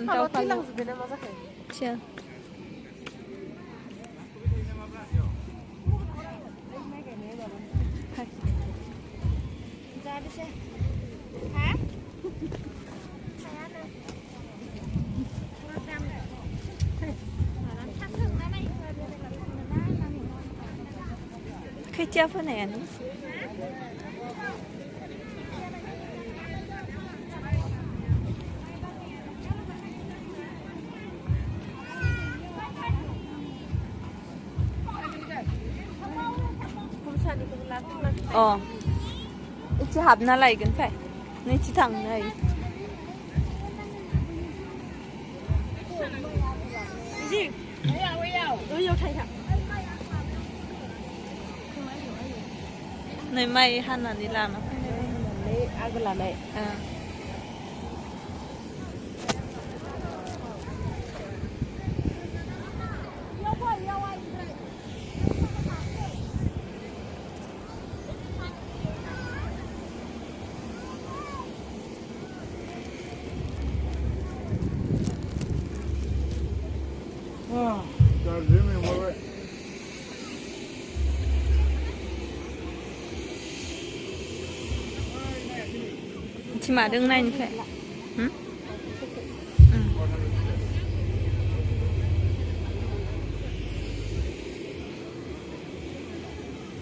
फान्थाव फालौ थैलांजोब्बाय ना मा जाखो? थिया जाबेसे हा खोथिया फोनायानो अ एसे हाबना लायगोन फाय नैथि थांनो हायो नै माइ हानानै लाना फैनाय आगोलानाय थिमादों नायनिफ्राय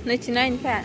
नैथि नायनिफ्राय